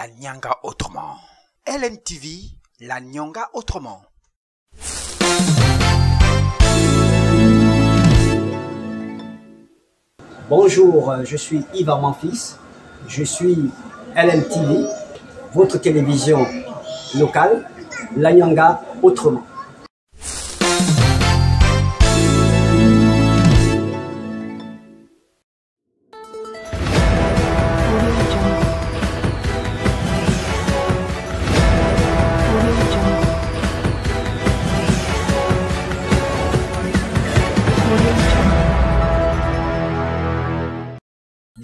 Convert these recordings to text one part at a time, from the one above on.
la Nyanga autrement. LMTV, la Nyanga autrement. Bonjour, je suis Yves Armand-Fils, je suis LMTV, votre télévision locale, la Nyanga autrement.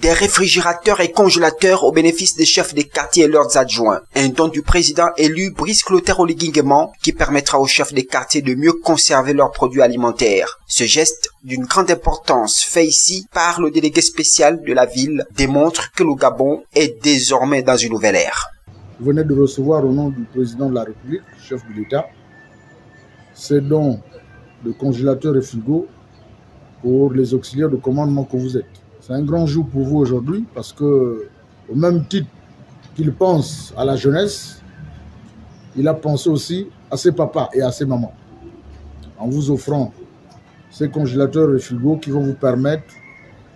Des réfrigérateurs et congélateurs au bénéfice des chefs des quartiers et leurs adjoints. Un don du président élu Brice Clotaire Oligui-Nguema qui permettra aux chefs des quartiers de mieux conserver leurs produits alimentaires. Ce geste d'une grande importance fait ici par le délégué spécial de la ville démontre que le Gabon est désormais dans une nouvelle ère. Vous venez de recevoir au nom du président de la République, chef de l'État, ces dons de congélateurs et frigos pour les auxiliaires de commandement que vous êtes. C'est un grand jour pour vous aujourd'hui parce que, au même titre qu'il pense à la jeunesse, il a pensé aussi à ses papas et à ses mamans en vous offrant ces congélateurs et frigos qui vont vous permettre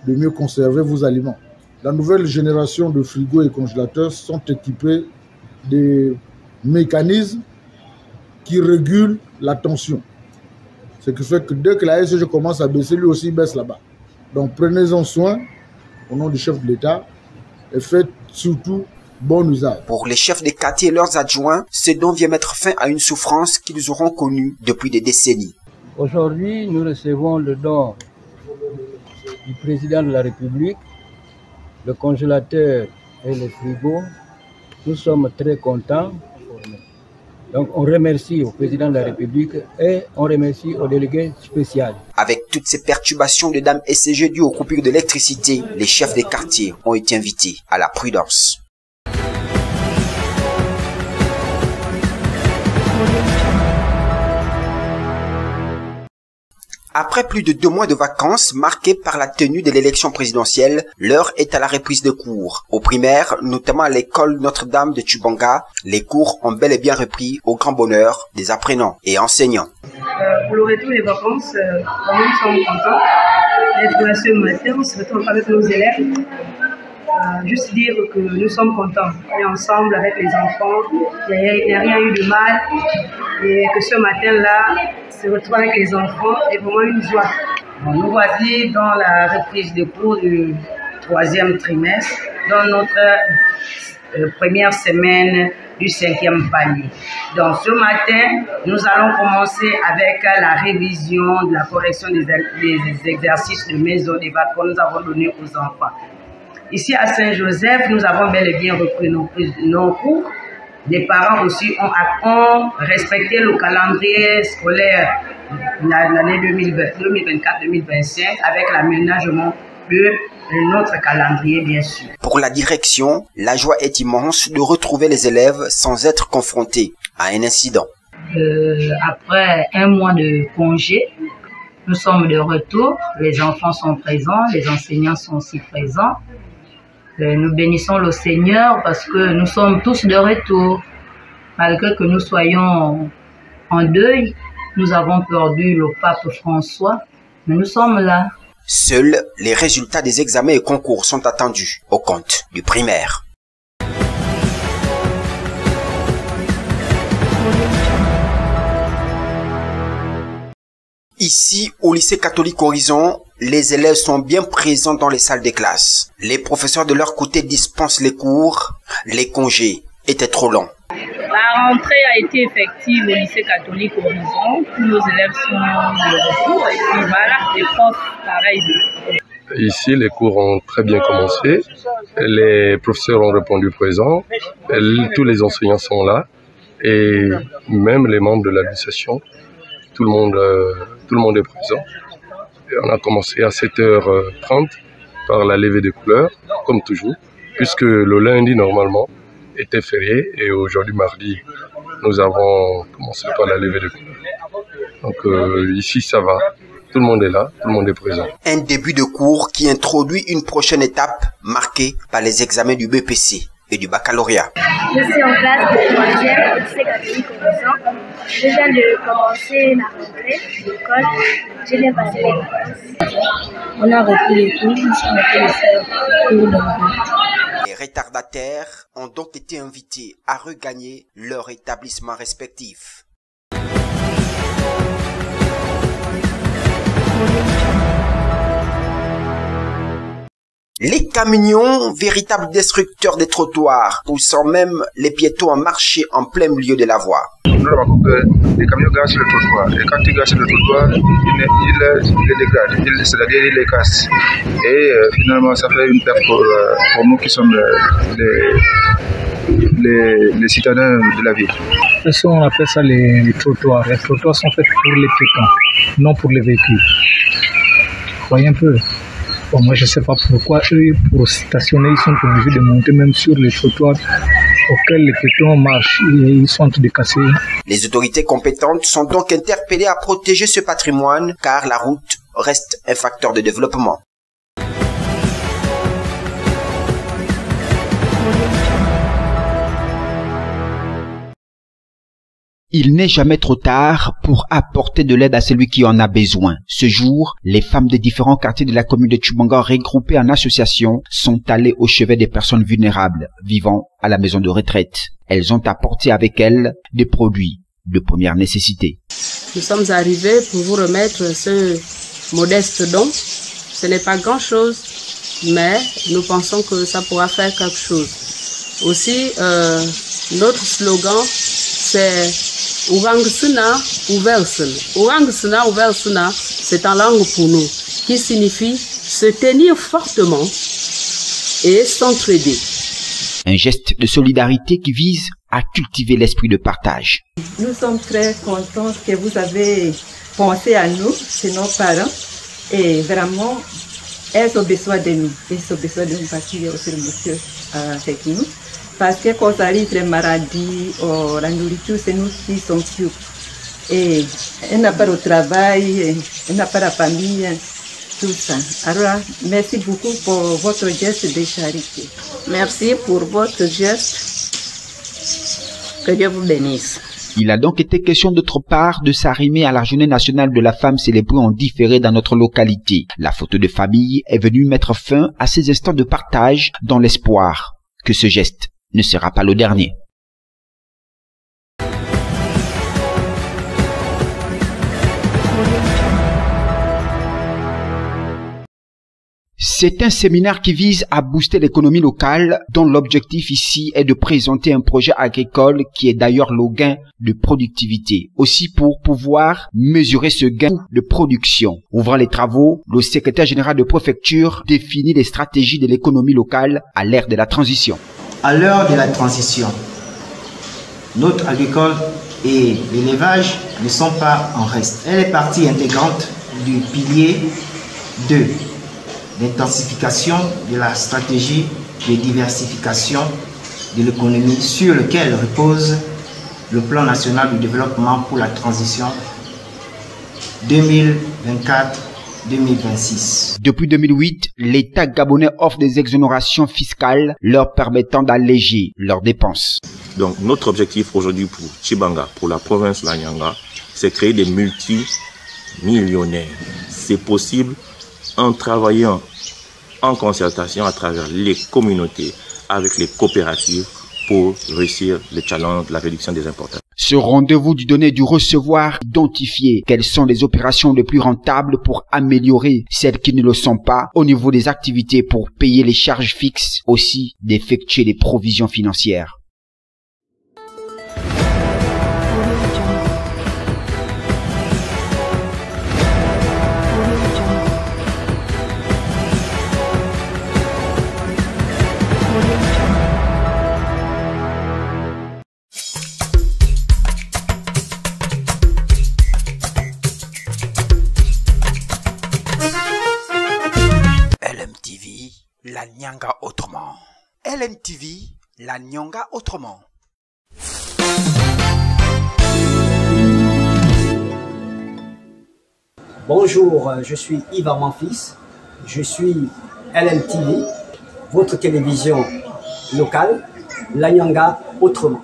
de mieux conserver vos aliments. La nouvelle génération de frigos et congélateurs sont équipés des mécanismes qui régulent la tension. Ce qui fait que dès que la SG commence à baisser, lui aussi baisse là-bas. Donc prenez-en soin au nom du chef de l'État et faites surtout bon usage. Pour les chefs des quartiers et leurs adjoints, ce don vient mettre fin à une souffrance qu'ils auront connue depuis des décennies. Aujourd'hui, nous recevons le don du président de la République, le congélateur et le frigo. Nous sommes très contents. Donc on remercie au président de la République et on remercie au délégué spécial. Avec toutes ces perturbations de dames SCG dues aux coupures d'électricité, les chefs des quartiers ont été invités à la prudence. Après plus de 2 mois de vacances marqués par la tenue de l'élection présidentielle, l'heure est à la reprise de cours. Au primaire, notamment à l'école Notre-Dame de Tchibanga, les cours ont bel et bien repris au grand bonheur des apprenants et enseignants. Pour le retour des vacances, nous sommes contents d'être là ce matin, on se retrouve avec nos élèves. Juste dire que nous sommes contents. On est ensemble avec les enfants, il n'y a rien eu de mal et que ce matin-là, se retrouver avec les enfants est vraiment une joie. Bon, nous voici dans la reprise de cours du 3e trimestre, dans notre première semaine du 5e palier. Donc ce matin, nous allons commencer avec la révision de la correction des exercices de maison des vacances que nous avons donnés aux enfants. Ici à Saint-Joseph, nous avons bel et bien repris nos cours. Les parents aussi ont respecté le calendrier scolaire de l'année 2024-2025 avec l'aménagement de notre calendrier, bien sûr. Pour la direction, la joie est immense de retrouver les élèves sans être confrontés à un incident. Après 1 mois de congé, nous sommes de retour. Les enfants sont présents, les enseignants sont aussi présents. Nous bénissons le Seigneur parce que nous sommes tous de retour. Malgré que nous soyons en deuil, nous avons perdu le pape François, mais nous sommes là. Seuls les résultats des examens et concours sont attendus au compte du primaire. Ici, au lycée catholique Horizon, les élèves sont bien présents dans les salles des classes. Les professeurs de leur côté dispensent les cours. Les congés étaient trop longs. La rentrée a été effective au lycée catholique Horizon. Tous nos élèves sont de retour. Et puis voilà, les profs, pareil. Ici, les cours ont très bien commencé. Les professeurs ont répondu présent. Tous les enseignants sont là. Et même les membres de l'administration, tout le monde est présent. Et on a commencé à 7h30 par la levée des couleurs, comme toujours, puisque le lundi, normalement, était férié. Et aujourd'hui, mardi, nous avons commencé par la levée des couleurs. Donc ici, ça va. Tout le monde est là, tout le monde est présent. Un début de cours qui introduit une prochaine étape marquée par les examens du BPC. et du baccalauréat. Je suis en classe de 3e au lycée catholique Horizon. Je viens de commencer ma rentrée de l'école. Je viens passer les vacances. On a repris les cours, nous sommes allés faire cours. Les retardataires ont donc été invités à regagner leur établissement respectif. Les camions, véritables destructeurs des trottoirs, poussant même les piétons à marcher en plein milieu de la voie. Nous remarquons que les camions gâchent le trottoir. Et quand ils gâchent le trottoir, ils les dégradent, c'est-à-dire ils les cassent. Et finalement, ça fait une perte pour nous qui sommes les citadins de la ville. Ça, on appelle ça les trottoirs. Les trottoirs sont faits pour les piétons, non pour les véhicules. Voyez un peu. Bon, moi, je ne sais pas pourquoi eux, pour stationner, ils sont obligés de monter même sur les trottoirs auxquels les piétons marchent et ils sont en train de casser. Les autorités compétentes sont donc interpellées à protéger ce patrimoine car la route reste un facteur de développement. Il n'est jamais trop tard pour apporter de l'aide à celui qui en a besoin. Ce jour, les femmes des différents quartiers de la commune de Tchibanga regroupées en association sont allées au chevet des personnes vulnérables vivant à la maison de retraite. Elles ont apporté avec elles des produits de première nécessité. Nous sommes arrivés pour vous remettre ce modeste don. Ce n'est pas grand-chose, mais nous pensons que ça pourra faire quelque chose. Aussi, notre slogan, c'est Ourangsuna Ouversuna. Ourangsuna Ouversuna, c'est en langue pour nous, qui signifie se tenir fortement et s'entraider. Un geste de solidarité qui vise à cultiver l'esprit de partage. Nous sommes très contents que vous avez pensé à nous, c'est nos parents, et vraiment, elles ont besoin de nous. Elles ont besoin de nous parce qu'il y a aussi le monsieur avec nous. Parce que quand arrive les maladies, la nourriture, c'est nous qui sommes sûrs. Et elle n'a pas de travail, elle n'a pas de famille, tout ça. Alors, merci beaucoup pour votre geste de charité. Merci pour votre geste. Que Dieu vous bénisse. Il a donc été question d'autre part de s'arrimer à la journée nationale de la femme célébrée en différé dans notre localité. La photo de famille est venue mettre fin à ces instants de partage dans l'espoir que ce geste ne sera pas le dernier. C'est un séminaire qui vise à booster l'économie locale dont l'objectif ici est de présenter un projet agricole qui est d'ailleurs le gain de productivité. Aussi pour pouvoir mesurer ce gain de production. Ouvrant les travaux, le secrétaire général de préfecture définit les stratégies de l'économie locale à l'ère de la transition. À l'heure de la transition, notre agricole et l'élevage ne sont pas en reste. Elle est partie intégrante du pilier 2. L'intensification de la stratégie de diversification de l'économie sur lequel repose le plan national de développement pour la transition 2024-2026. Depuis 2008, l'État gabonais offre des exonérations fiscales leur permettant d'alléger leurs dépenses. Donc notre objectif aujourd'hui pour Tchibanga, pour la province de la Nyanga, c'est créer des multimillionnaires. C'est possible en travaillant en concertation à travers les communautés, avec les coopératives pour réussir le challenge de la réduction des importations. Ce rendez-vous du donner et du recevoir identifier quelles sont les opérations les plus rentables pour améliorer celles qui ne le sont pas au niveau des activités pour payer les charges fixes, aussi d'effectuer les provisions financières. LMTV, la Nyanga autrement. LMTV, la Nyanga autrement. Bonjour, je suis Yves Memphis. Je suis LMTV, votre télévision locale, l'Anyanga autrement.